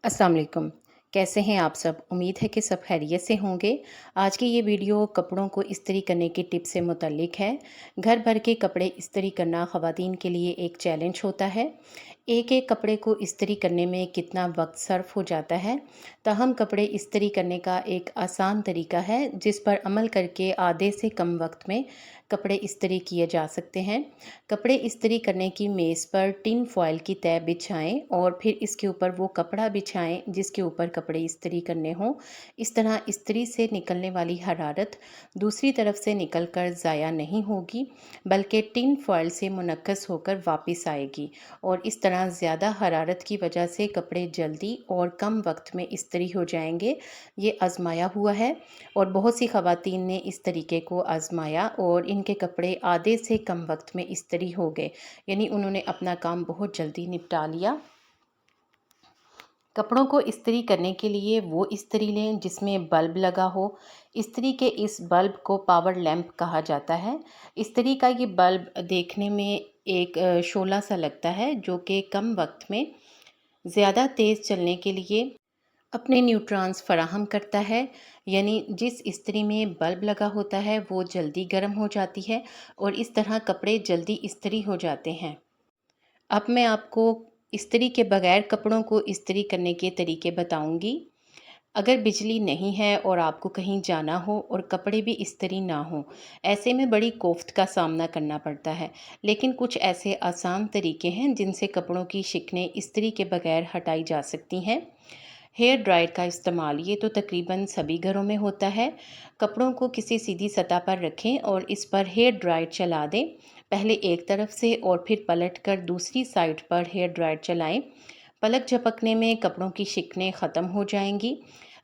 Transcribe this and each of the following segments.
अस्सलाम वालेकुम। कैसे हैं आप सब? उम्मीद है कि सब खैरियत से होंगे। आज की ये वीडियो कपड़ों को इस्त्री करने की टिप से मुतल्लिक है। घर भर के कपड़े इस्त्री करना ख़वातीन के लिए एक चैलेंज होता है। एक-एक कपड़े को इस्त्री करने में कितना वक़्त सर्फ़ हो जाता है। ताहम कपड़े इस्त्री करने का एक आसान तरीका है जिस पर अमल करके आधे से कम वक़्त में कपड़े इस्त्री किए जा सकते हैं। कपड़े इस्त्री करने की मेज़ पर टिन फ़ॉइल की तह बिछाएँ और फिर इसके ऊपर वो कपड़ा बिछाएँ जिसके ऊपर कपड़े इस्त्री करने हों। इस तरह इस्त्री से निकलने वाली हरारत दूसरी तरफ से निकल कर ज़ाया नहीं होगी, बल्कि टिन फ़ॉइल से मुनक्कस होकर वापस आएगी और इस तरह ज़्यादा हरारत की वजह से कपड़े जल्दी और कम वक्त में इस्त्री हो जाएंगे। ये आज़माया हुआ है और बहुत सी ख़वातीन ने इस तरीके को आज़माया और इनके कपड़े आधे से कम वक्त में इस्त्री हो गए, यानी उन्होंने अपना काम बहुत जल्दी निपटा लिया। कपड़ों को इस्त्री करने के लिए वो इस्त्री लें जिसमें बल्ब लगा हो। इस्त्री के इस बल्ब को पावर लैंप कहा जाता है। इस्त्री का ये बल्ब देखने में एक शोला सा लगता है जो कि कम वक्त में ज़्यादा तेज़ चलने के लिए अपने न्यूट्रॉन्स फराहम करता है। यानी जिस इस्त्री में बल्ब लगा होता है वो जल्दी गर्म हो जाती है और इस तरह कपड़े जल्दी इस्त्री हो जाते हैं। अब मैं आपको इस्त्री के बगैर कपड़ों को इस्त्री करने के तरीके बताऊंगी। अगर बिजली नहीं है और आपको कहीं जाना हो और कपड़े भी इस्त्री ना हो, ऐसे में बड़ी कोफ्त का सामना करना पड़ता है। लेकिन कुछ ऐसे आसान तरीके हैं जिनसे कपड़ों की शिकनें इस्त्री के बगैर हटाई जा सकती हैं। हेयर ड्रायर का इस्तेमाल, ये तो तकरीबन सभी घरों में होता है। कपड़ों को किसी सीधी सतह पर रखें और इस पर हेयर ड्रायर चला दें। पहले एक तरफ से और फिर पलट कर दूसरी साइड पर हेयर ड्रायर चलाएं। पलक झपकने में कपड़ों की शिकनें ख़त्म हो जाएंगी।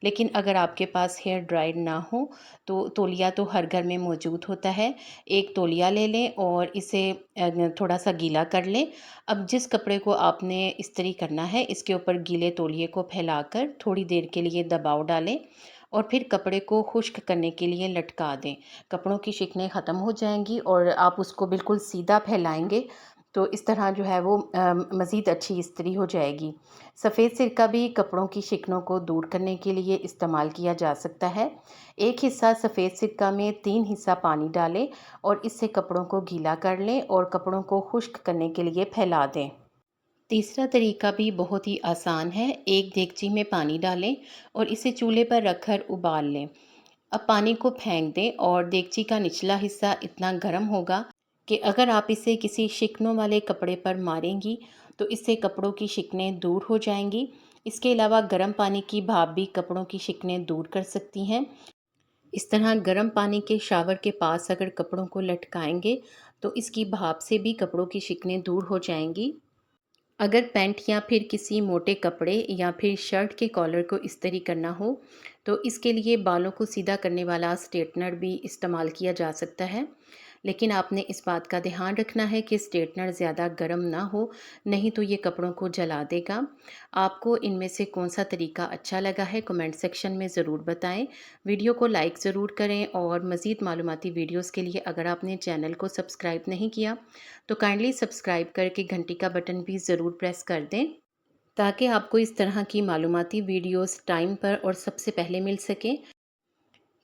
लेकिन अगर आपके पास हेयर ड्रायर ना हो तो तौलिया तो हर घर में मौजूद होता है। एक तौलिया ले लें और इसे थोड़ा सा गीला कर लें। अब जिस कपड़े को आपने इस्त्री करना है इसके ऊपर गीले तौलिए को फैलाकर थोड़ी देर के लिए दबाव डालें और फिर कपड़े को खुश्क करने के लिए लटका दें। कपड़ों की शिकनें ख़त्म हो जाएंगी और आप उसको बिल्कुल सीधा फैलाएंगे तो इस तरह जो है वो मज़ीद अच्छी इस्त्री हो जाएगी। सफ़ेद सिरका भी कपड़ों की शिकनों को दूर करने के लिए इस्तेमाल किया जा सकता है। एक हिस्सा सफ़ेद सिरका में 3 हिस्सा पानी डालें और इससे कपड़ों को गीला कर लें और कपड़ों को खुश्क करने के लिए फैला दें। तीसरा तरीका भी बहुत ही आसान है। एक देगची में पानी डालें और इसे चूल्हे पर रखकर उबाल लें। अब पानी को फेंक दें और देगची का निचला हिस्सा इतना गर्म होगा कि अगर आप इसे किसी शिकनों वाले कपड़े पर मारेंगी तो इससे कपड़ों की शिकनें दूर हो जाएंगी। इसके अलावा गर्म पानी की भाप भी कपड़ों की शिकनें दूर कर सकती हैं। इस तरह गर्म पानी के शावर के पास अगर कपड़ों को लटकाएंगे तो इसकी भाप से भी कपड़ों की शिकनें दूर हो जाएंगी। अगर पैंट या फिर किसी मोटे कपड़े या फिर शर्ट के कॉलर को इस्त्री करना हो तो इसके लिए बालों को सीधा करने वाला स्ट्रेटनर भी इस्तेमाल किया जा सकता है। लेकिन आपने इस बात का ध्यान रखना है कि स्ट्रेटनर ज़्यादा गर्म ना हो, नहीं तो ये कपड़ों को जला देगा। आपको इनमें से कौन सा तरीका अच्छा लगा है कमेंट सेक्शन में ज़रूर बताएं। वीडियो को लाइक ज़रूर करें और मज़ीद मालूमाती वीडियोस के लिए अगर आपने चैनल को सब्सक्राइब नहीं किया तो काइंडली सब्सक्राइब करके घंटी का बटन भी ज़रूर प्रेस कर दें ताकि आपको इस तरह की मालूमाती वीडियोस टाइम पर और सबसे पहले मिल सकें।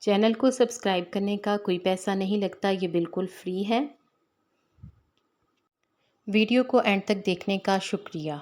चैनल को सब्सक्राइब करने का कोई पैसा नहीं लगता, ये बिल्कुल फ्री है। वीडियो को एंड तक देखने का शुक्रिया।